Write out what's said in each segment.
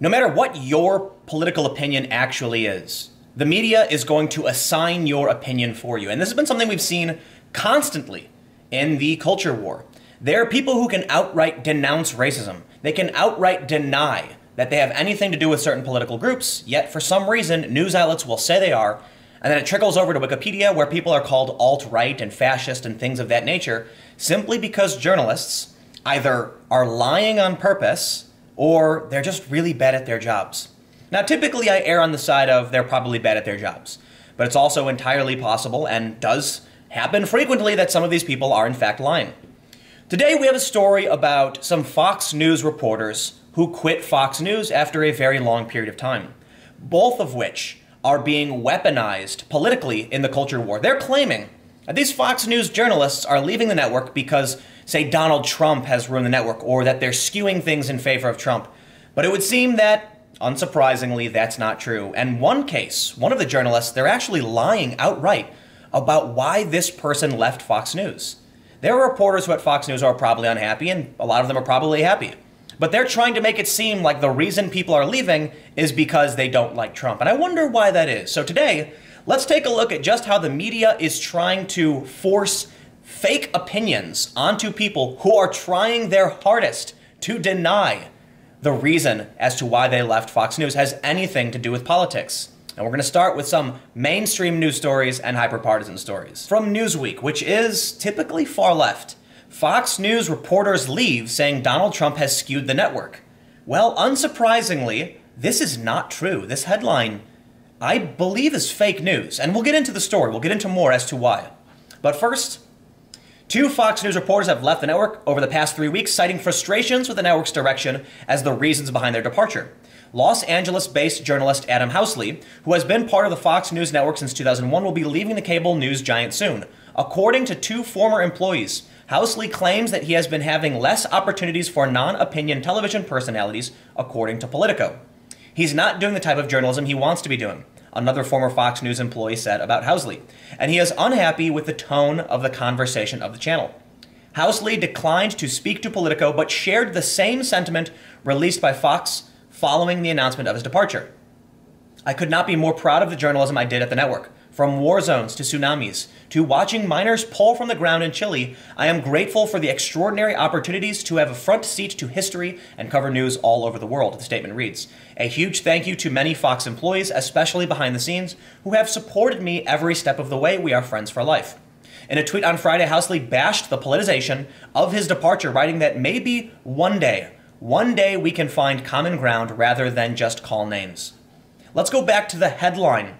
No matter what your political opinion actually is, the media is going to assign your opinion for you. And this has been something we've seen constantly in the culture war. There are people who can outright denounce racism. They can outright deny that they have anything to do with certain political groups, yet for some reason, news outlets will say they are, and then it trickles over to Wikipedia where people are called alt-right and fascist and things of that nature, simply because journalists either are lying on purpose or they're just really bad at their jobs. Now, typically I err on the side of they're probably bad at their jobs, but it's also entirely possible and does happen frequently that some of these people are in fact lying. Today we have a story about some Fox News reporters who quit Fox News after a very long period of time, both of which are being weaponized politically in the culture war. They're claiming that these Fox News journalists are leaving the network because, say, Donald Trump has ruined the network, or that they're skewing things in favor of Trump. But it would seem that, unsurprisingly, that's not true. And one case, one of the journalists, they're actually lying outright about why this person left Fox News. There are reporters who at Fox News are probably unhappy, and a lot of them are probably happy. But they're trying to make it seem like the reason people are leaving is because they don't like Trump. And I wonder why that is. So today, let's take a look at just how the media is trying to force fake opinions onto people who are trying their hardest to deny the reason as to why they left Fox News has anything to do with politics. And we're going to start with some mainstream news stories and hyperpartisan stories. From Newsweek, which is typically far left, Fox News reporters leave saying Donald Trump has skewed the network. Well, unsurprisingly, this is not true. This headline, I believe, is fake news. And we'll get into the story. We'll get into more as to why. But first, 2 Fox News reporters have left the network over the past 3 weeks, citing frustrations with the network's direction as the reasons behind their departure. Los Angeles-based journalist Adam Housley, who has been part of the Fox News network since 2001, will be leaving the cable news giant soon. According to 2 former employees, Housley claims that he has been having less opportunities for non-opinion television personalities, according to Politico. He's not doing the type of journalism he wants to be doing, another former Fox News employee said about Housley, and he is unhappy with the tone of the conversation of the channel. Housley declined to speak to Politico, but shared the same sentiment released by Fox following the announcement of his departure. I could not be more proud of the journalism I did at the network. From war zones to tsunamis, to watching miners pull from the ground in Chile, I am grateful for the extraordinary opportunities to have a front seat to history and cover news all over the world, the statement reads. A huge thank you to many Fox employees, especially behind the scenes, who have supported me every step of the way. We are friends for life. In a tweet on Friday, Housley bashed the politicization of his departure, writing that maybe one day we can find common ground rather than just call names. Let's go back to the headline.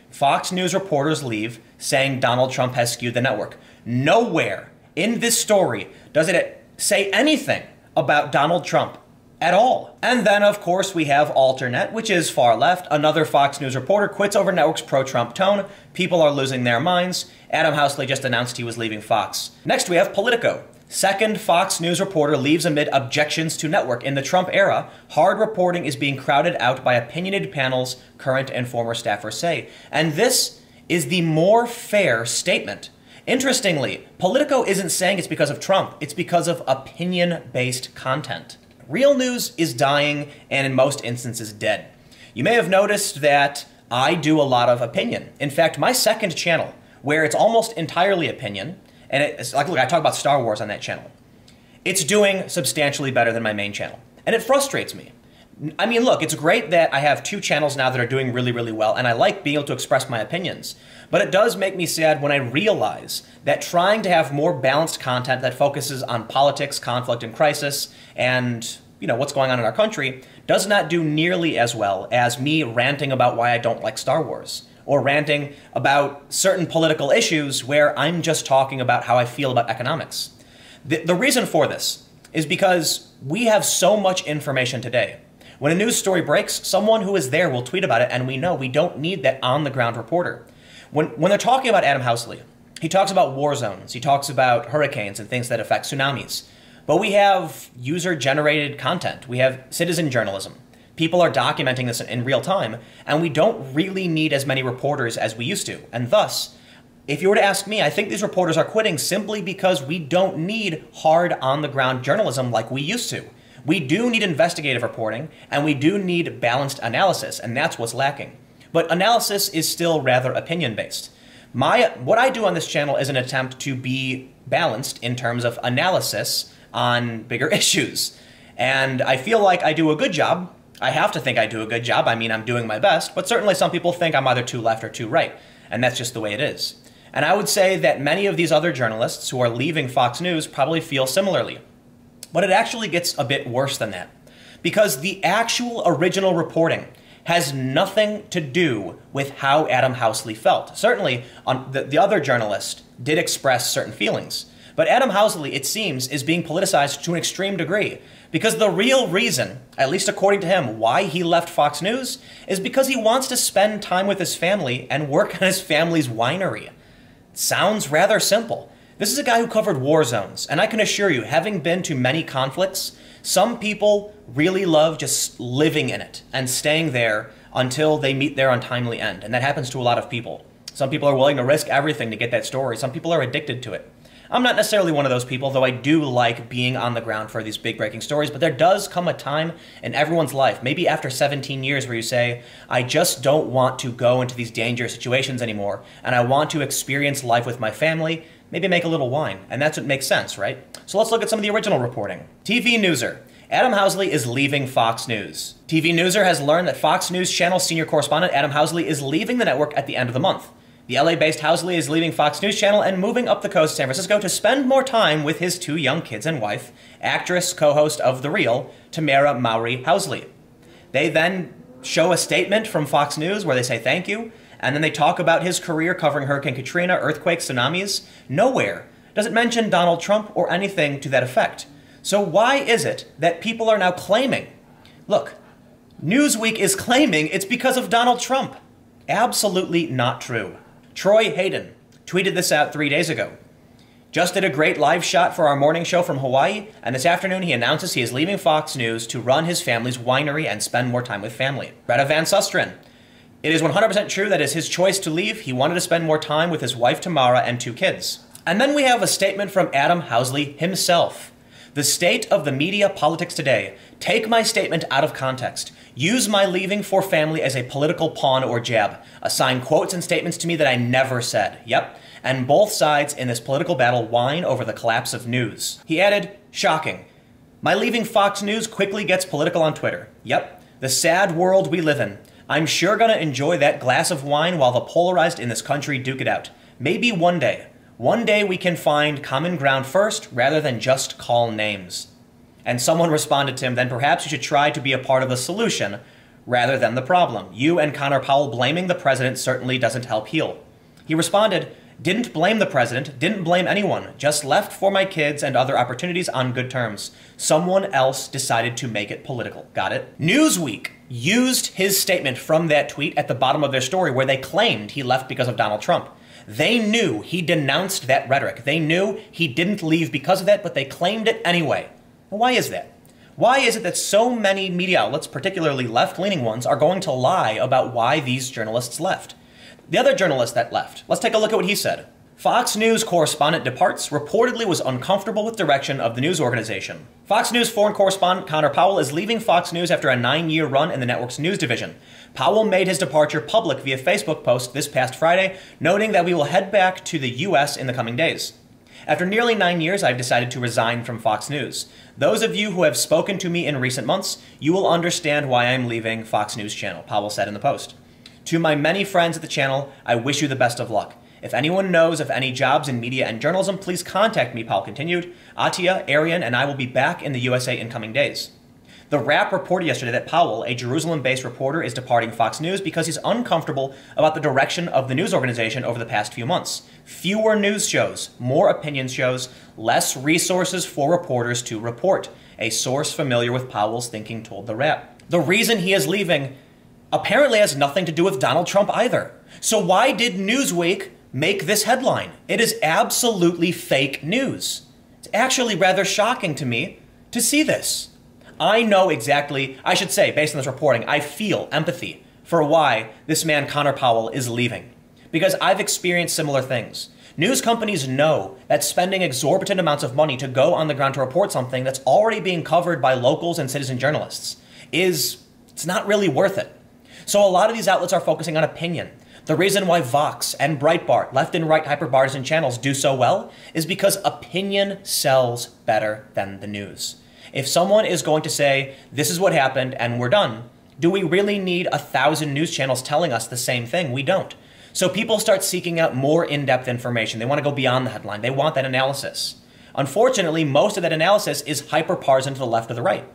Fox News reporters leave, saying Donald Trump has skewed the network. Nowhere in this story does it say anything about Donald Trump at all. And then, of course, we have Alternate, which is far left. Another Fox News reporter quits over network's pro-Trump tone. People are losing their minds. Adam Housley just announced he was leaving Fox. Next, we have Politico. Second Fox News reporter leaves amid objections to network. In the Trump era, hard reporting is being crowded out by opinionated panels, current and former staffers say. And this is the more fair statement. Interestingly, Politico isn't saying it's because of Trump, it's because of opinion-based content. Real news is dying and in most instances dead. You may have noticed that I do a lot of opinion. In fact, my second channel, where it's almost entirely opinion, and it's like, look, I talk about Star Wars on that channel. It's doing substantially better than my main channel. And it frustrates me. I mean, look, it's great that I have 2 channels now that are doing really, really well, and I like being able to express my opinions. But it does make me sad when I realize that trying to have more balanced content that focuses on politics, conflict, and crisis, and, you know, what's going on in our country, does not do nearly as well as me ranting about why I don't like Star Wars, or ranting about certain political issues where I'm just talking about how I feel about economics. The reason for this is because we have so much information today. When a news story breaks, someone who is there will tweet about it, and we know we don't need that on-the-ground reporter. When they're talking about Adam Housley, he talks about war zones, he talks about hurricanes and things that affect tsunamis. But we have user-generated content, we have citizen journalism. People are documenting this in real time, and we don't really need as many reporters as we used to. And thus, if you were to ask me, I think these reporters are quitting simply because we don't need hard on-the-ground journalism like we used to. We do need investigative reporting, and we do need balanced analysis, and that's what's lacking. But analysis is still rather opinion-based. What I do on this channel is an attempt to be balanced in terms of analysis on bigger issues. And I feel like I do a good job. I have to think I do a good job. I mean, I'm doing my best, but certainly some people think I'm either too left or too right. And that's just the way it is. And I would say that many of these other journalists who are leaving Fox News probably feel similarly. But it actually gets a bit worse than that. Because the actual original reporting has nothing to do with how Adam Housley felt. Certainly, the other journalist did express certain feelings. But Adam Housley, it seems, is being politicized to an extreme degree. Because the real reason, at least according to him, why he left Fox News is because he wants to spend time with his family and work on his family's winery. Sounds rather simple. This is a guy who covered war zones, and I can assure you, having been to many conflicts, some people really love just living in it and staying there until they meet their untimely end, and that happens to a lot of people. Some people are willing to risk everything to get that story. Some people are addicted to it. I'm not necessarily one of those people, though I do like being on the ground for these big breaking stories, but there does come a time in everyone's life, maybe after 17 years, where you say, I just don't want to go into these dangerous situations anymore, and I want to experience life with my family, maybe make a little wine. And that's what makes sense, right? So let's look at some of the original reporting. TV Newser. Adam Housley is leaving Fox News. TV Newser has learned that Fox News Channel senior correspondent Adam Housley is leaving the network at the end of the month. The LA-based Housley is leaving Fox News Channel and moving up the coast to San Francisco to spend more time with his 2 young kids and wife, actress, co-host of The Real, Tamara Mowry Housley. They then show a statement from Fox News where they say thank you, and then they talk about his career covering Hurricane Katrina, earthquakes, tsunamis. Nowhere does it mention Donald Trump or anything to that effect. So why is it that people are now claiming, look, Newsweek is claiming it's because of Donald Trump? Absolutely not true. Troy Hayden tweeted this out 3 days ago. Just did a great live shot for our morning show from Hawaii, and this afternoon he announces he is leaving Fox News to run his family's winery and spend more time with family. Greta Van Susteren. It is 100% true that it is his choice to leave. He wanted to spend more time with his wife Tamara and 2 kids. And then we have a statement from Adam Housley himself. The state of the media politics today. Take my statement out of context. Use my leaving for family as a political pawn or jab. Assign quotes and statements to me that I never said. Yep. And both sides in this political battle whine over the collapse of news. He added, shocking. My leaving Fox News quickly gets political on Twitter. Yep. The sad world we live in. I'm sure gonna enjoy that glass of wine while the polarized in this country duke it out. Maybe one day. One day we can find common ground first rather than just call names. And someone responded to him, then perhaps you should try to be a part of the solution rather than the problem. You and Connor Powell blaming the president certainly doesn't help heal. He responded, didn't blame the president, didn't blame anyone, just left for my kids and other opportunities on good terms. Someone else decided to make it political. Got it? Newsweek used his statement from that tweet at the bottom of their story where they claimed he left because of Donald Trump. They knew he denounced that rhetoric. They knew he didn't leave because of that, but they claimed it anyway. Why is that? Why is it that so many media outlets, particularly left-leaning ones, are going to lie about why these journalists left? The other journalist that left, let's take a look at what he said. Fox News correspondent departs, reportedly was uncomfortable with direction of the news organization. Fox News foreign correspondent Connor Powell is leaving Fox News after a 9-year run in the network's news division. Powell made his departure public via Facebook post this past Friday, noting that we will head back to the U.S. in the coming days. After nearly 9 years, I've decided to resign from Fox News. Those of you who have spoken to me in recent months, you will understand why I'm leaving Fox News Channel, Powell said in the post. To my many friends at the channel, I wish you the best of luck. If anyone knows of any jobs in media and journalism, please contact me, Powell continued. Atia, Arian, and I will be back in the USA in coming days. The Wrap reported yesterday that Powell, a Jerusalem-based reporter, is departing Fox News because he's uncomfortable about the direction of the news organization over the past few months. Fewer news shows, more opinion shows, less resources for reporters to report, a source familiar with Powell's thinking told The Wrap. The reason he is leaving apparently has nothing to do with Donald Trump either. So why did Newsweek make this headline? It is absolutely fake news. It's actually rather shocking to me to see this. I know exactly, I should say, based on this reporting, I feel empathy for why this man, Connor Powell, is leaving. Because I've experienced similar things. News companies know that spending exorbitant amounts of money to go on the ground to report something that's already being covered by locals and citizen journalists it's not really worth it. So a lot of these outlets are focusing on opinion. The reason why Vox and Breitbart, left and right hyperpartisan channels, do so well is because opinion sells better than the news. If someone is going to say, this is what happened and we're done, do we really need 1,000 news channels telling us the same thing? We don't. So people start seeking out more in-depth information. They want to go beyond the headline. They want that analysis. Unfortunately, most of that analysis is hyperpartisan to the left or the right.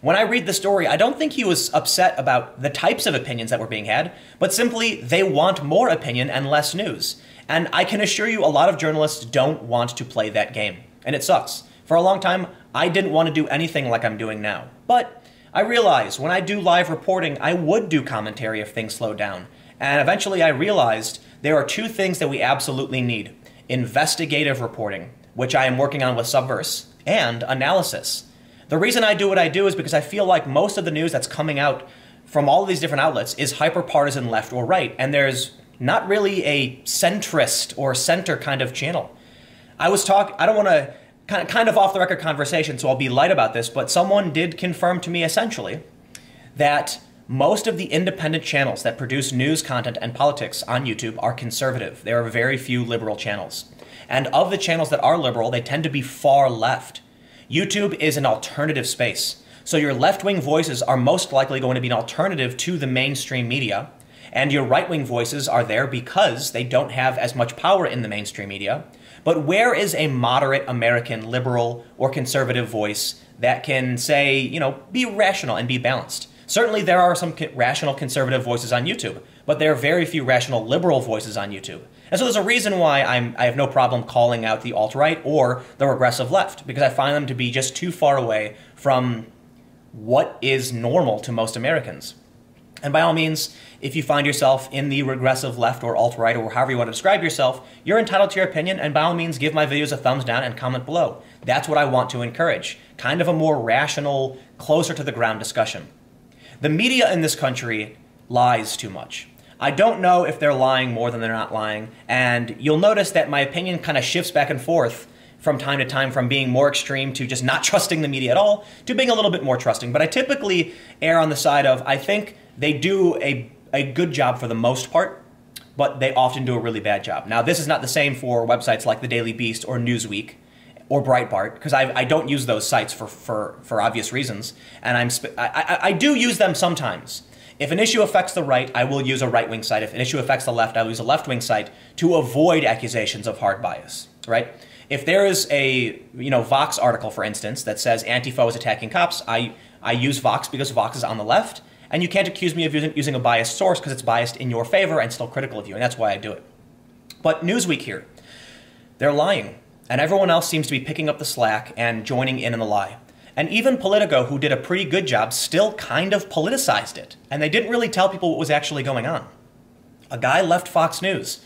When I read the story, I don't think he was upset about the types of opinions that were being had, but simply they want more opinion and less news. And I can assure you a lot of journalists don't want to play that game. And it sucks. For a long time, I didn't want to do anything like I'm doing now. But I realized when I do live reporting, I would do commentary if things slowed down. And eventually I realized there are two things that we absolutely need: investigative reporting, which I am working on with Subverse, and analysis. The reason I do what I do is because I feel like most of the news that's coming out from all of these different outlets is hyperpartisan left or right, and there's not really a centrist or center kind of channel. I don't want to kind of off the record conversation, so I'll be light about this, but someone did confirm to me essentially that most of the independent channels that produce news content and politics on YouTube are conservative. There are very few liberal channels. And of the channels that are liberal, they tend to be far left. YouTube is an alternative space. So your left-wing voices are most likely going to be an alternative to the mainstream media, and your right-wing voices are there because they don't have as much power in the mainstream media. But where is a moderate American liberal or conservative voice that can say, be rational and be balanced? Certainly there are some rational conservative voices on YouTube, but there are very few rational liberal voices on YouTube. And so there's a reason why I have no problem calling out the alt-right or the regressive left, because I find them to be just too far away from what is normal to most Americans. And by all means, if you find yourself in the regressive left or alt-right or however you want to describe yourself, you're entitled to your opinion, and by all means give my videos a thumbs down and comment below. That's what I want to encourage. Kind of a more rational, closer to the ground discussion. The media in this country lies too much. I don't know if they're lying more than they're not lying, and you'll notice that my opinion kind of shifts back and forth from time to time, from being more extreme to just not trusting the media at all to being a little bit more trusting. But I typically err on the side of, I think they do a good job for the most part, but they often do a really bad job. Now, this is not the same for websites like the Daily Beast or Newsweek or Breitbart, because I don't use those sites for obvious reasons, and I do use them sometimes. If an issue affects the right, I will use a right-wing site. If an issue affects the left, I will use a left-wing site to avoid accusations of hard bias, right? If there is a Vox article, for instance, that says Antifa is attacking cops, I use Vox because Vox is on the left, and you can't accuse me of using a biased source because it's biased in your favor and still critical of you, and that's why I do it. But Newsweek here, they're lying, and everyone else seems to be picking up the slack and joining in on the lie. And even Politico, who did a pretty good job, still kind of politicized it. And they didn't really tell people what was actually going on. A guy left Fox News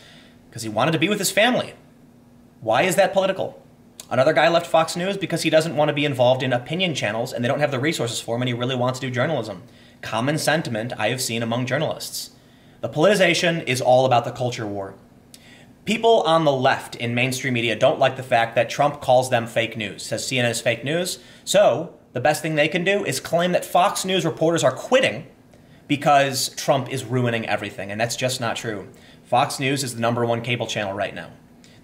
because he wanted to be with his family. Why is that political? Another guy left Fox News because he doesn't want to be involved in opinion channels and they don't have the resources for him and he really wants to do journalism. Common sentiment I have seen among journalists. The politicization is all about the culture war. People on the left in mainstream media don't like the fact that Trump calls them fake news, says CNN is fake news. So the best thing they can do is claim that Fox News reporters are quitting because Trump is ruining everything, and that's just not true. Fox News is the #1 cable channel right now.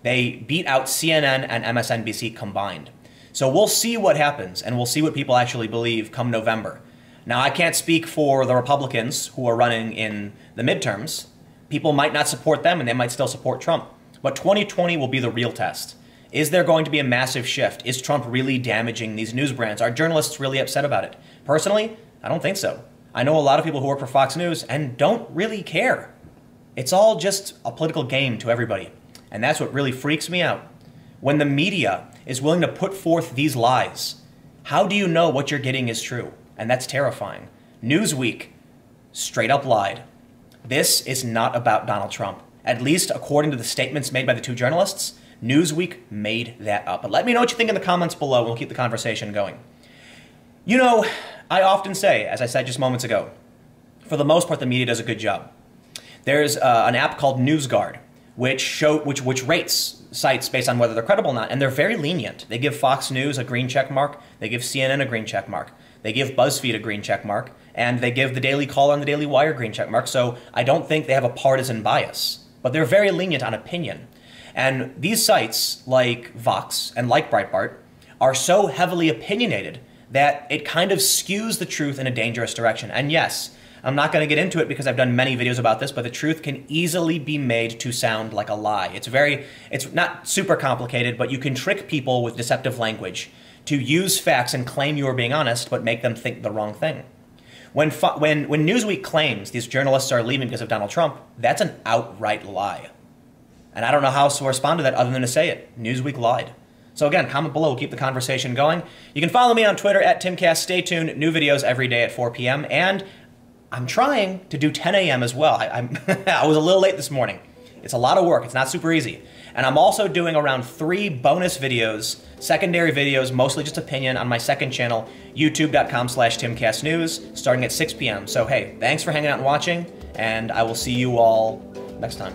They beat out CNN and MSNBC combined. So we'll see what happens, and we'll see what people actually believe come November. Now, I can't speak for the Republicans who are running in the midterms. People might not support them, and they might still support Trump. But 2020 will be the real test. Is there going to be a massive shift? Is Trump really damaging these news brands? Are journalists really upset about it? Personally, I don't think so. I know a lot of people who work for Fox News and don't really care. It's all just a political game to everybody. And that's what really freaks me out. When the media is willing to put forth these lies, how do you know what you're getting is true? And that's terrifying. Newsweek straight up lied. This is not about Donald Trump. At least according to the statements made by the two journalists, Newsweek made that up. But let me know what you think in the comments below and we'll keep the conversation going. I often say, as I said just moments ago, for the most part, the media does a good job. There's an app called NewsGuard, which rates sites based on whether they're credible or not, and they're very lenient. They give Fox News a green check mark, they give CNN a green check mark, they give BuzzFeed a green check mark, and they give the Daily Caller and the Daily Wire green check mark. So I don't think they have a partisan bias, but they're very lenient on opinion. And these sites, like Vox and like Breitbart, are so heavily opinionated that it kind of skews the truth in a dangerous direction. And yes, I'm not going to get into it because I've done many videos about this, but the truth can easily be made to sound like a lie. It's not super complicated, but you can trick people with deceptive language to use facts and claim you are being honest, but make them think the wrong thing. When Newsweek claims these journalists are leaving because of Donald Trump, that's an outright lie. And I don't know how else to respond to that other than to say it. Newsweek lied. So again, comment below. We'll keep the conversation going. You can follow me on Twitter at TimCast. Stay tuned. New videos every day at 4 p.m. And I'm trying to do 10 a.m. as well. I was a little late this morning. It's a lot of work. It's not super easy. And I'm also doing around 3 bonus videos, secondary videos, mostly just opinion, on my second channel, youtube.com/TimCastNews, starting at 6 p.m. So hey, thanks for hanging out and watching, and I will see you all next time.